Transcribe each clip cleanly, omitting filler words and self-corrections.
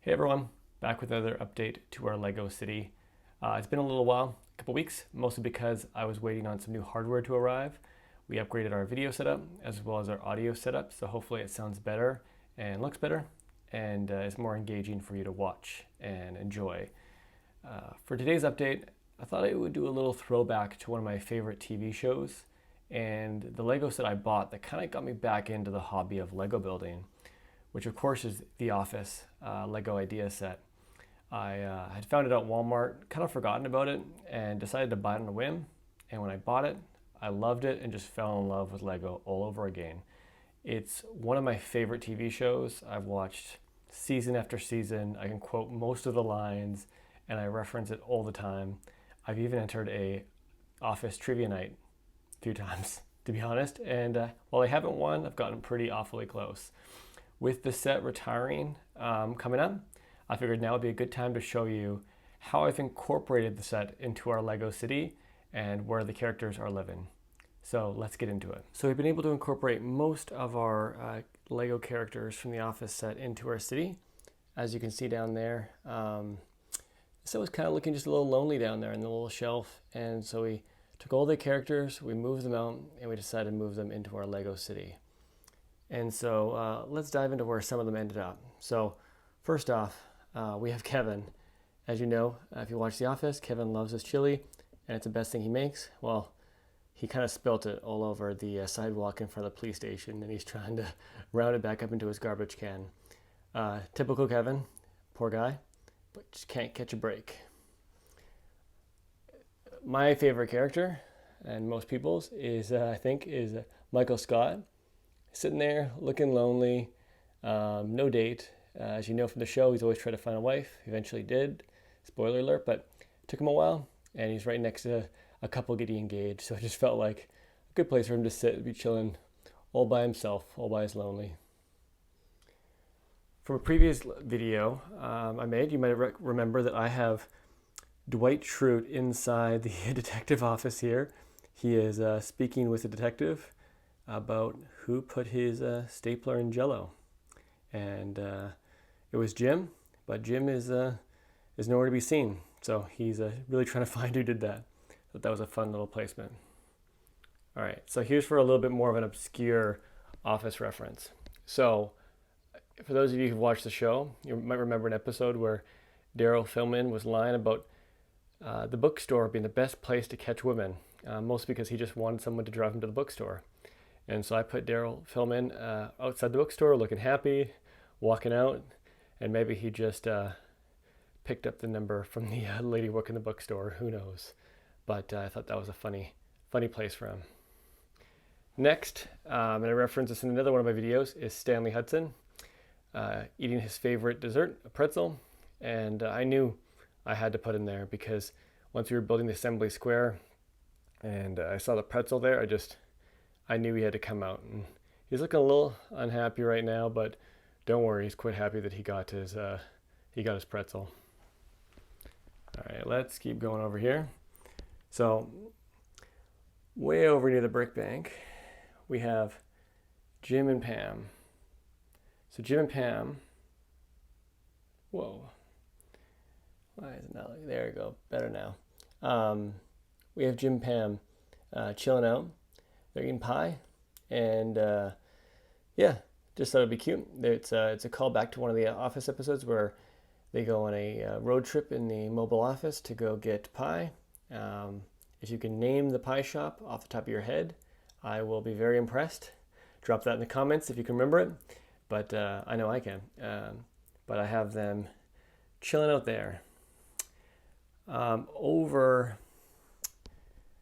Hey everyone, back with another update to our Lego city. It's been a little while, a couple weeks, mostly because I was waiting on some new hardware to arrive. We upgraded our video setup as well as our audio setup, so hopefully it sounds better and looks better and is more engaging for you to watch and enjoy. For today's update, I thought I would do a little throwback to one of my favorite TV shows and the Lego set I bought that kind of got me back into the hobby of Lego building, which of course is the Office Lego idea set. I had found it at Walmart, kind of forgotten about it, and decided to buy it on a whim. And when I bought it, I loved it and just fell in love with Lego all over again. It's one of my favorite TV shows. I've watched season after season. I can quote most of the lines, and I reference it all the time. I've even entered a Office trivia night a few times, to be honest. And while I haven't won, I've gotten pretty awfully close. With the set retiring coming up, I figured now would be a good time to show you how I've incorporated the set into our Lego city and where the characters are living. So let's get into it. So we've been able to incorporate most of our Lego characters from the Office set into our city. As you can see down there, so it was kind of looking just a little lonely down there in the little shelf. And so we took all the characters, we moved them out, and we decided to move them into our Lego city. And so let's dive into where some of them ended up. So first off, we have Kevin. As you know, if you watch The Office, Kevin loves his chili, and it's the best thing he makes. Well, he kind of spilt it all over the sidewalk in front of the police station, and he's trying to round it back up into his garbage can. Typical Kevin, poor guy, but just can't catch a break. My favorite character, and most people's, is Michael Scott. Sitting there looking lonely, no date. As you know from the show, he's always tried to find a wife. Eventually did, spoiler alert, but it took him a while, and he's right next to a couple getting engaged, so it just felt like a good place for him to sit and be chilling all by himself, all by his lonely. From a previous video I made, you might remember that I have Dwight Schrute inside the detective office here. He is speaking with a detective about who put his stapler in Jell-O, and it was Jim, but Jim is nowhere to be seen. So he's really trying to find who did that. Thought that was a fun little placement. All right, so here's for a little bit more of an obscure Office reference. So for those of you who've watched the show, you might remember an episode where Daryl Philman was lying about the bookstore being the best place to catch women, mostly because he just wanted someone to drive him to the bookstore. And so I put Daryl Philman outside the bookstore looking happy, walking out, and maybe he just picked up the number from the lady working the bookstore, who knows. But I thought that was a funny place for him. Next, and I reference this in another one of my videos, is Stanley Hudson eating his favorite dessert, a pretzel. And I knew I had to put him there because once we were building the assembly square and I saw the pretzel there, I knew he had to come out, and he's looking a little unhappy right now, but don't worry, he's quite happy that he got his pretzel. All right, let's keep going over here. So way over near the brick bank, we have Jim and Pam. So Jim and Pam, whoa, why is it not like, there we go, better now. We have Jim and Pam chilling out. They're eating pie, and just thought it'd be cute. It's a callback to one of the Office episodes where they go on a road trip in the mobile office to go get pie. If you can name the pie shop off the top of your head, I will be very impressed. Drop that in the comments if you can remember it, but I know I can. But I have them chilling out there. Over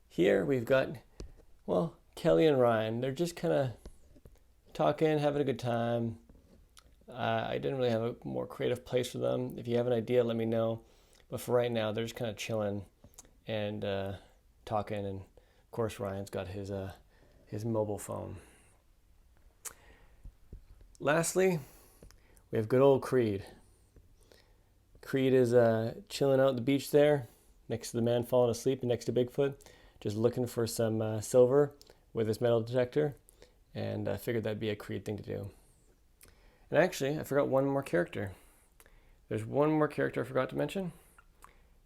here we've got, well, Kelly and Ryan. They're just kind of talking, having a good time. I didn't really have a more creative place for them. If you have an idea, let me know. But for right now, they're just kind of chilling and talking. And of course, Ryan's got his mobile phone. Lastly, we have good old Creed. Creed is chilling out at the beach there, next to the man falling asleep and next to Bigfoot, just looking for some silver with his metal detector, and I figured that'd be a Creed thing to do. And actually, I forgot one more character. there's one more character I forgot to mention,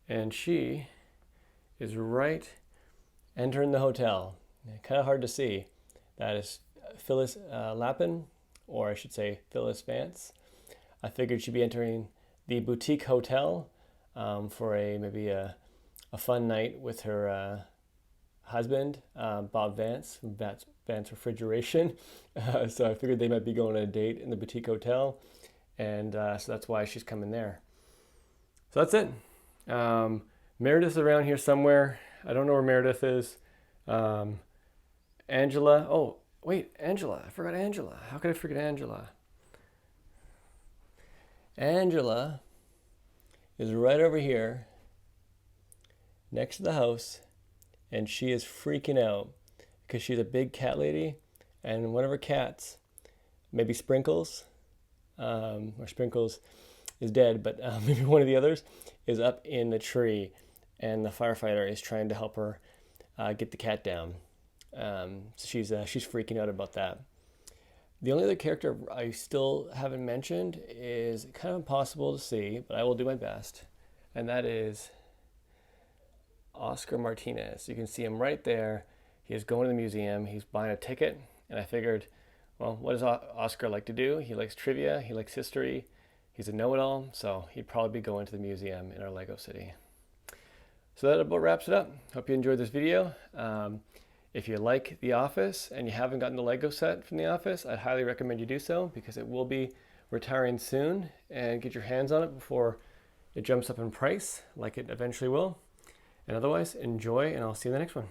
and she is right entering the hotel. Kind of hard to see. That is Phyllis Lappin, or I should say Phyllis Vance. I figured she'd be entering the boutique hotel for maybe a fun night with her husband, Bob Vance from Vance Refrigeration. So I figured they might be going on a date in the boutique hotel, and so that's why she's coming there. So that's it. Meredith's around here somewhere. I don't know where Meredith is. Angela. Oh, wait, Angela. I forgot Angela. How could I forget Angela? Angela is right over here next to the house, and she is freaking out because she's a big cat lady, and one of her cats, maybe Sprinkles, or Sprinkles is dead, but maybe one of the others is up in the tree, and the firefighter is trying to help her get the cat down. So she's freaking out about that. The only other character I still haven't mentioned is kind of impossible to see, but I will do my best, and that is Oscar Martinez. You can see him right there. He is going to the museum. He's buying a ticket, and I figured, well, what does Oscar like to do? He likes trivia. He likes history. He's a know-it-all, so he'd probably be going to the museum in our Lego city. So that about wraps it up. Hope you enjoyed this video. If you like The Office and you haven't gotten the Lego set from The Office, I'd highly recommend you do so because it will be retiring soon, and get your hands on it before it jumps up in price like it eventually will. And otherwise, enjoy, and I'll see you in the next one.